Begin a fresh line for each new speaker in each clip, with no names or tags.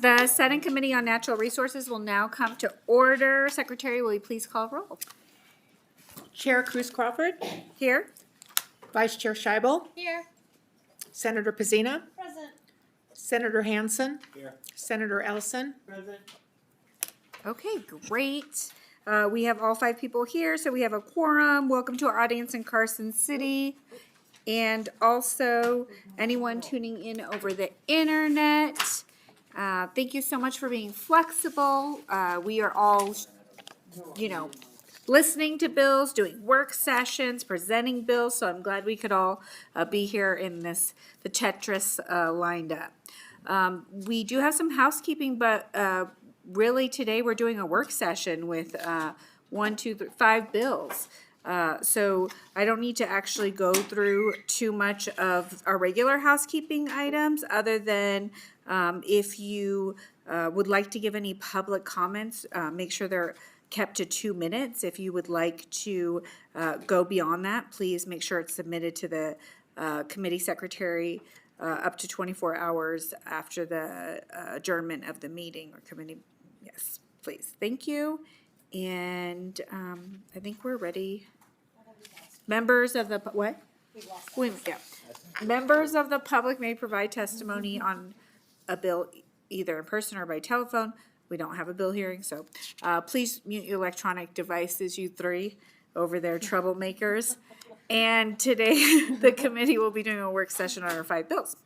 The Senate Committee on Natural Resources will now come to order. Secretary, will you please call roll?
Chair Cruz Crawford.
Here.
Vice Chair Scheibel.
Here.
Senator Pizzina.
Present.
Senator Hansen.
Here.
Senator Ellison.
Present.
Okay, great. We have all 5 people here, so we have a quorum. Welcome to our audience in Carson City. And also anyone tuning in over the internet. Thank you so much for being flexible. We are all, listening to bills, doing work sessions, presenting bills. So I'm glad we could all be here in the Tetris lined up. We do have some housekeeping, but really today we're doing a work session with 5 bills. So I don't need to actually go through too much of our regular housekeeping items other than if you would like to give any public comments, make sure they're kept to 2 minutes. If you would like to go beyond that, please make sure it's submitted to the committee secretary up to 24 hours after the adjournment of the meeting or committee. Yes, please. Thank you. And I think we're ready. Members of the what? Yeah. Members of the public may provide testimony on a bill either in person or by telephone. We don't have a bill hearing, so please mute your electronic devices, you 3 over there, troublemakers. And today, the committee will be doing a work session on our 5 bills.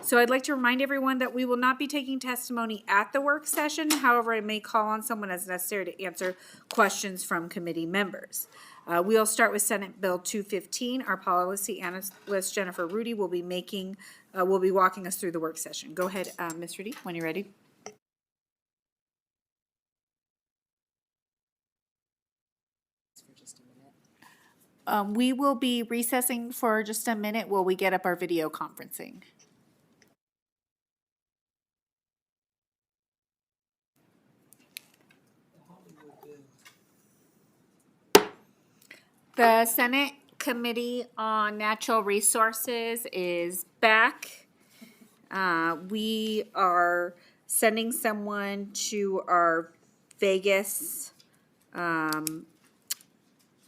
So I'd like to remind everyone that we will not be taking testimony at the work session. However, I may call on someone as necessary to answer questions from committee members. We'll start with Senate Bill 215. Our policy analyst, Jennifer Rudy, will be walking us through the work session. Go ahead, Ms. Rudy, when you're ready. We will be recessing for just a minute while we get up our video conferencing. The Senate Committee on Natural Resources is back. We are sending someone to our Vegas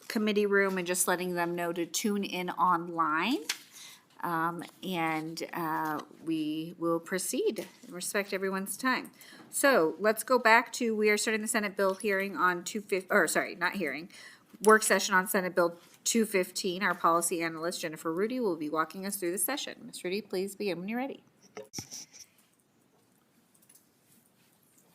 committee room and just letting them know to tune in online. We will proceed and respect everyone's time. So let's go back to, we are starting the Senate bill hearing on work session on Senate Bill 215. Our policy analyst, Jennifer Rudy, will be walking us through the session. Ms. Rudy, please begin when you're ready.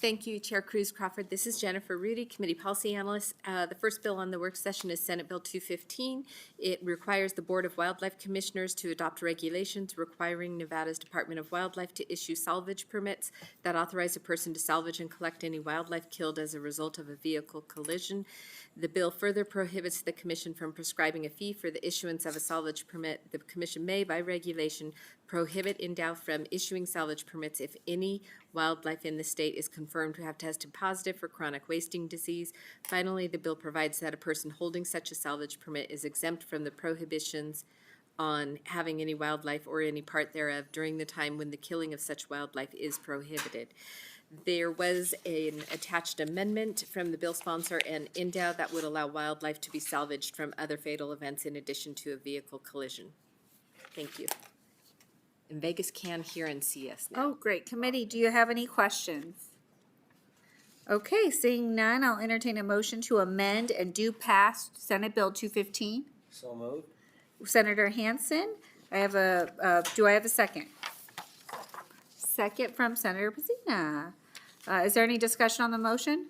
Thank you, Chair Cruz Crawford. This is Jennifer Rudy, Committee Policy Analyst. The first bill on the work session is Senate Bill 215. It requires the Board of Wildlife Commissioners to adopt regulations requiring Nevada's Department of Wildlife to issue salvage permits that authorize a person to salvage and collect any wildlife killed as a result of a vehicle collision. The bill further prohibits the Commission from prescribing a fee for the issuance of a salvage permit. The Commission may, by regulation, prohibit NDOW from issuing salvage permits if any wildlife in the state is confirmed to have tested positive for chronic wasting disease. Finally, the bill provides that a person holding such a salvage permit is exempt from the prohibitions on having any wildlife or any part thereof during the time when the killing of such wildlife is prohibited. There was an attached amendment from the bill sponsor and NDOW that would allow wildlife to be salvaged from other fatal events in addition to a vehicle collision. Thank you. And Vegas can hear and see us now.
Oh, great. Committee, do you have any questions? Okay, seeing none, I'll entertain a motion to amend and do pass Senate Bill 215.
So moved.
Senator Hansen, do I have a second? Second from Senator Pizzina. Is there any discussion on the motion?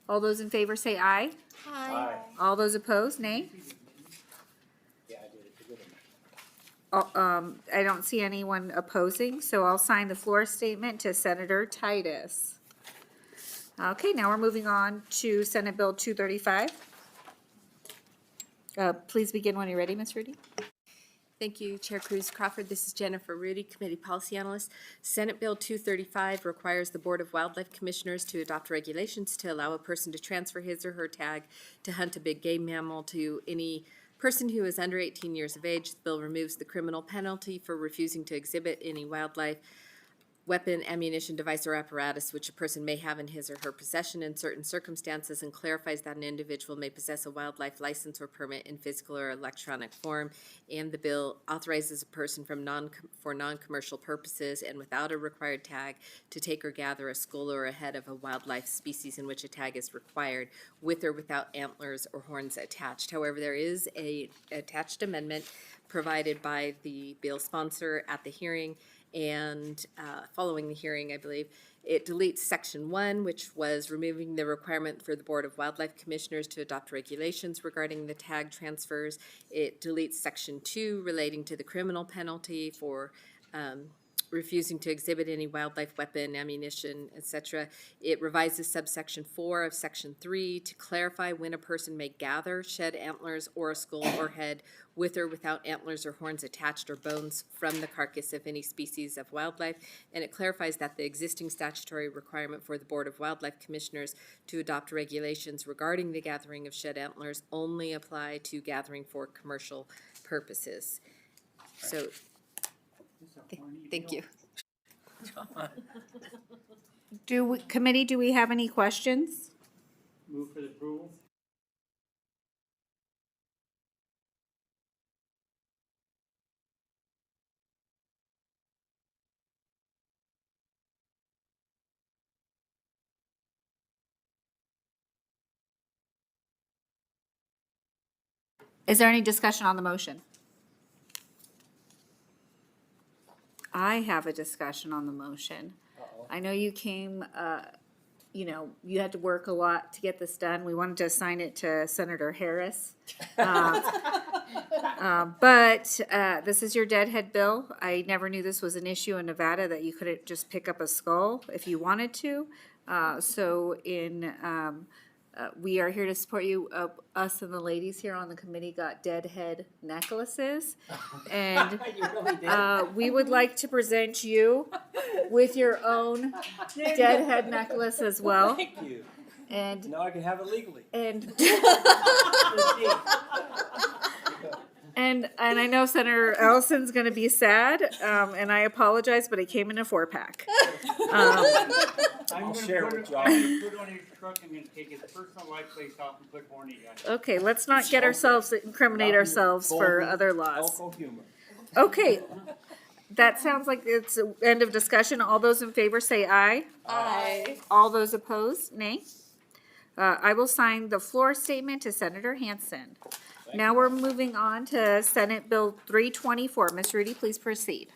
All those in favor say aye.
Aye.
All those opposed, nay.
Yeah, I did it. It's a good one.
I don't see anyone opposing, so I'll sign the floor statement to Senator Titus. Okay, now we're moving on to Senate Bill 235. Please begin when you're ready, Ms. Rudy.
Thank you, Chair Cruz Crawford. This is Jennifer Rudy, Committee Policy Analyst. Senate Bill 235 requires the Board of Wildlife Commissioners to adopt regulations to allow a person to transfer his or her tag to hunt a big game mammal to any person who is under 18 years of age. The bill removes the criminal penalty for refusing to exhibit any wildlife weapon, ammunition, device, or apparatus which a person may have in his or her possession in certain circumstances, and clarifies that an individual may possess a wildlife license or permit in physical or electronic form. And the bill authorizes a person for non-commercial purposes and without a required tag to take or gather a skull or a head of a wildlife species in which a tag is required, with or without antlers or horns attached. However, there is a attached amendment provided by the bill sponsor at the hearing, and following the hearing, I believe, it deletes Section 1, which was removing the requirement for the Board of Wildlife Commissioners to adopt regulations regarding the tag transfers. It deletes Section 2 relating to the criminal penalty for refusing to exhibit any wildlife weapon, ammunition, etc. It revises subsection 4 of Section 3 to clarify when a person may gather, shed antlers, or a skull or head with or without antlers or horns attached or bones from the carcass of any species of wildlife. And it clarifies that the existing statutory requirement for the Board of Wildlife Commissioners to adopt regulations regarding the gathering of shed antlers only apply to gathering for commercial purposes. So, thank you.
Committee, do we have any questions?
Move for the approval?
Is there any discussion on the motion? I have a discussion on the motion. I know you came, you had to work a lot to get this done. We wanted to assign it to Senator Harris. But this is your deadhead bill. I never knew this was an issue in Nevada, that you couldn't just pick up a skull if you wanted to. We are here to support you. Us and the ladies here on the committee got deadhead necklaces. And we would like to present you with your own deadhead necklace as well.
Thank you.
And
Now I can have it legally.
And I know Senator Ellison's gonna be sad, and I apologize, but it came in a 4-pack.
I'll share with y'all.
I'm gonna put it on his truck and then take his personal life place off and put Horny on it.
Okay, let's not get incriminate ourselves for other laws.
Local humor.
Okay, that sounds like it's the end of discussion. All those in favor say aye.
Aye.
All those opposed, nay. I will sign the floor statement to Senator Hansen. Now we're moving on to Senate Bill 324. Ms. Rudy, please proceed.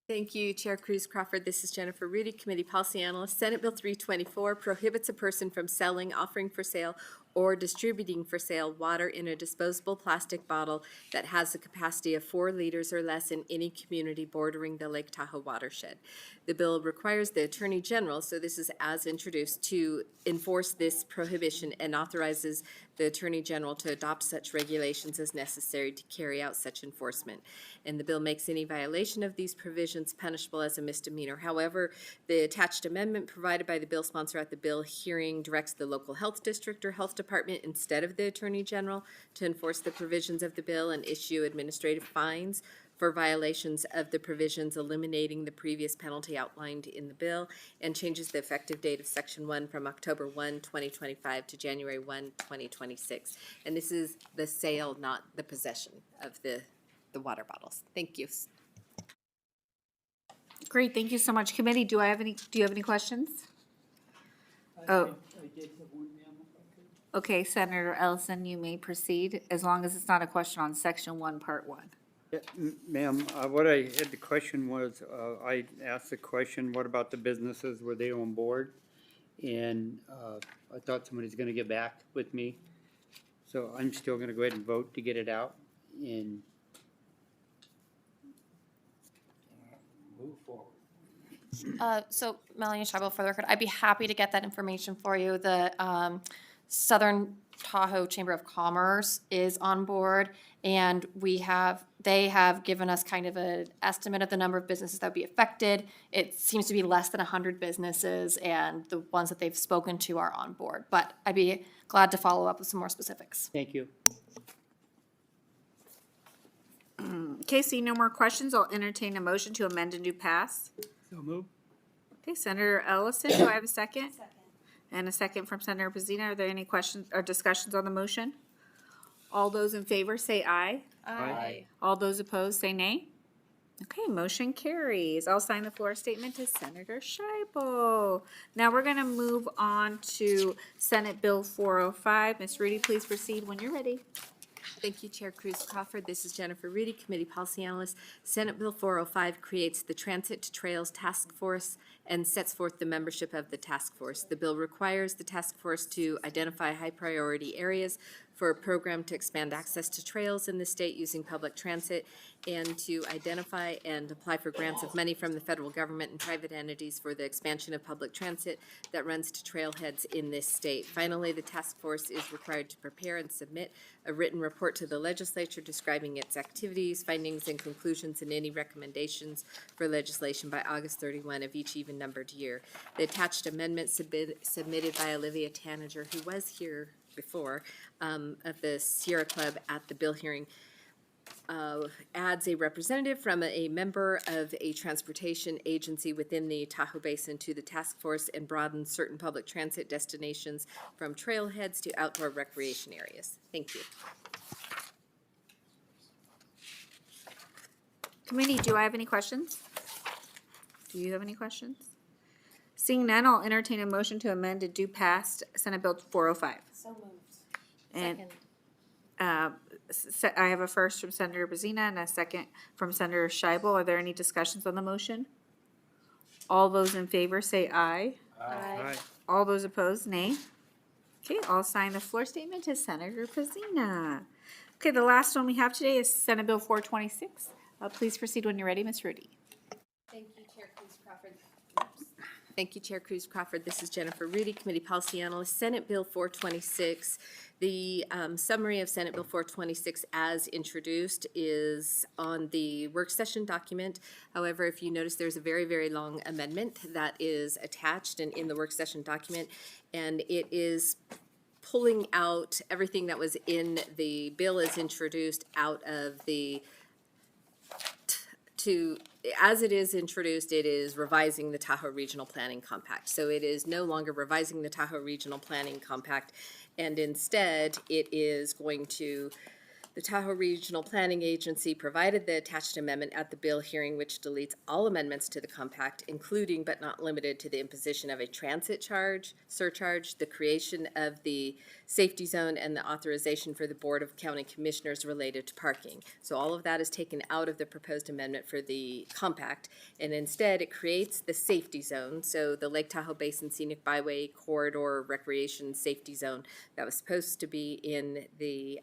Thank you, Chair Cruz Crawford. This is Jennifer Rudy, Committee Policy Analyst. Senate Bill 324 prohibits a person from selling, offering for sale, or distributing for sale water in a disposable plastic bottle that has a capacity of 4 liters or less in any community bordering the Lake Tahoe watershed. The bill requires the Attorney General, so this is as introduced, to enforce this prohibition and authorizes the Attorney General to adopt such regulations as necessary to carry out such enforcement. And the bill makes any violation of these provisions punishable as a misdemeanor. However, the attached amendment provided by the bill sponsor at the bill hearing directs the local health district or health department instead of the Attorney General to enforce the provisions of the bill and issue administrative fines for violations of the provisions, eliminating the previous penalty outlined in the bill, and changes the effective date of Section 1 from October 1, 2025 to January 1, 2026. And this is the sale, not the possession of the water bottles. Thank you.
Great, thank you so much. Committee, do you have any questions? Oh. Okay, Senator Ellison, you may proceed, as long as it's not a question on Section 1, Part 1.
Yeah, ma'am, what I had the question was, I asked the question, what about the businesses, were they on board? And I thought somebody's gonna get back with me. So I'm still gonna go ahead and vote to get it out and
Move forward.
So Melanie Scheibel, for the record, I'd be happy to get that information for you. The Southern Tahoe Chamber of Commerce is on board, and they have given us kind of an estimate of the number of businesses that would be affected. It seems to be less than 100 businesses, and the ones that they've spoken to are on board. But I'd be glad to follow up with some more specifics.
thank you.
Okay, seeing no more questions, I'll entertain a motion to amend and do pass.
So move.
Okay, Senator Ellison, do I have a second? Second. And a second from Senator Pazina. Are there any questions or discussions on the motion? All those in favor say aye.
Aye.
All those opposed say nay. Okay, motion carries. I'll sign the floor statement to Senator Scheibel. Now we're gonna move on to Senate Bill 405. Ms. Rudy, please proceed when you're ready.
Thank you, Chair Cruz Crawford. This is Jennifer Rudy, Committee Policy Analyst. Senate Bill 405 creates the Transit to Trails Task Force and sets forth the membership of the task force. The bill requires the task force to identify high-priority areas for a program to expand access to trails in the state using public transit and to identify and apply for grants of money from the federal government and private entities for the expansion of public transit that runs to trailheads in this state. Finally, the task force is required to prepare and submit a written report to the legislature describing its activities, findings, and conclusions, and any recommendations for legislation by August 31 of each even-numbered year. The attached amendment submitted by Olivia Tanager, who was here before, of the Sierra Club at the bill hearing, adds a representative from a member of a transportation agency within the Tahoe Basin to the task force and broadens certain public transit destinations from trailheads to outdoor recreation areas. Thank you.
Committee, do I have any questions? Do you have any questions? Seeing none, I'll entertain a motion to amend and do pass Senate Bill 405.
So moved.
And I have a first from Senator Pazina and a second from Senator Scheibel. Are there any discussions on the motion? All those in favor say aye.
Aye.
All those opposed, nay. Okay, I'll sign the floor statement to Senator Pazina. Okay, the last one we have today is Senate Bill 426. Please proceed when you're ready, Ms. Rudy.
Thank you, Chair Cruz Crawford. Thank you, Chair Cruz Crawford. This is Jennifer Rudy, Committee Policy Analyst. Senate Bill 426. The summary of Senate Bill 426 as introduced is on the work session document. However, if you notice, there's a very, very long amendment that is attached and in the work session document, and it is pulling out everything that was in the bill as introduced out of the as it is introduced, it is revising the Tahoe Regional Planning Compact. So it is no longer revising the Tahoe Regional Planning Compact, and instead it is going to, the Tahoe Regional Planning Agency provided the attached amendment at the bill hearing, which deletes all amendments to the compact, including but not limited to the imposition of a transit surcharge, the creation of the safety zone, and the authorization for the Board of County Commissioners related to parking. So all of that is taken out of the proposed amendment for the compact, and instead it creates the safety zone, so the Lake Tahoe Basin Scenic Byway Corridor Recreation Safety Zone that was supposed to be in the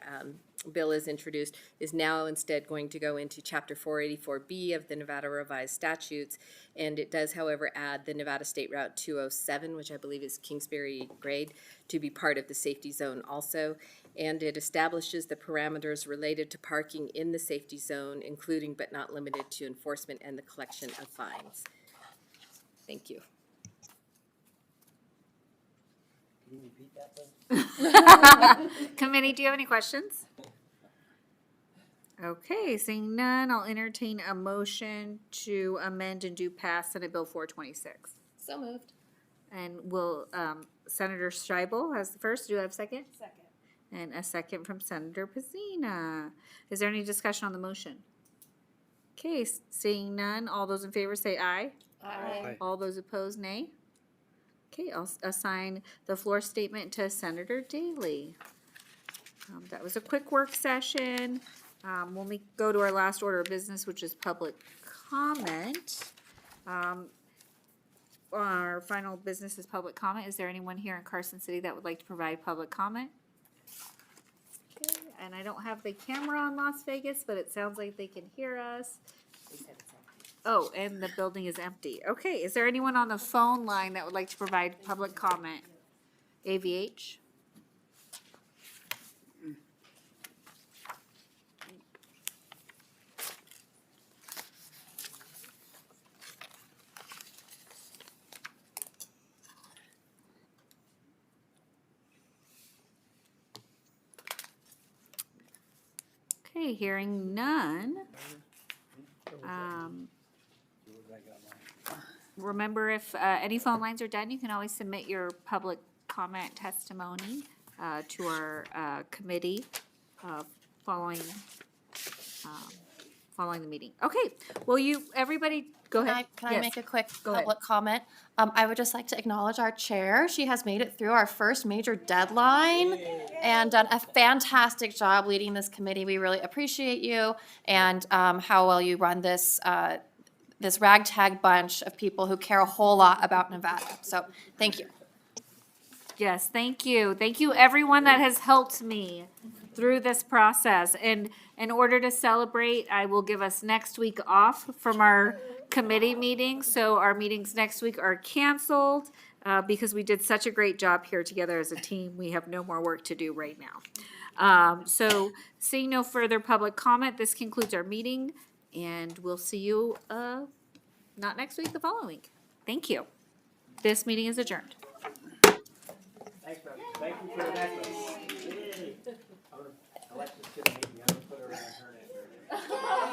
bill is introduced is now instead going to go into Chapter 484B of the Nevada Revised Statutes, and it does, however, add the Nevada State Route 207, which I believe is Kingsbury grade, to be part of the safety zone also, and it establishes the parameters related to parking in the safety zone, including but not limited to enforcement and the collection of fines. Thank you.
Can you repeat that, please?
Committee, do you have any questions? Okay, seeing none, I'll entertain a motion to amend and do pass Senate Bill 426.
So moved.
And will, Senator Scheibel has the first. Do I have a second? Second. And a second from Senator Pazina. Is there any discussion on the motion? Okay, seeing none, all those in favor say aye.
Aye.
All those opposed, nay. Okay, I'll assign the floor statement to Senator Daly. That was a quick work session. When we go to our last order of business, which is public comment, our final business is public comment. Is there anyone here in Carson City that would like to provide public comment? Okay, and I don't have the camera on Las Vegas, but it sounds like they can hear us. Oh, and the building is empty. Okay, is there anyone on the phone line that would like to provide public comment? AVH? Okay, hearing none. remember, if any phone lines are done, you can always submit your public comment testimony to our committee following following the meeting. Okay, well, everybody, go ahead.
Can I
Yes.
make a quick
Go ahead.
public comment? I would just like to acknowledge our chair. She has made it through our first major deadline and done a fantastic job leading this committee. We really appreciate you and how well you run this this ragtag bunch of people who care a whole lot about Nevada. So, thank you.
Yes, thank you. Thank you, everyone that has helped me through this process. And in order to celebrate, I will give us next week off from our committee meetings. So our meetings next week are canceled because we did such a great job here together as a team. We have no more work to do right now. So seeing no further public comment, this concludes our meeting. And we'll see you not next week, the following week. Thank you. This meeting is adjourned.
Thanks, man. Thank you for the necklace. Alexis couldn't make me, I'm gonna put her in her neck.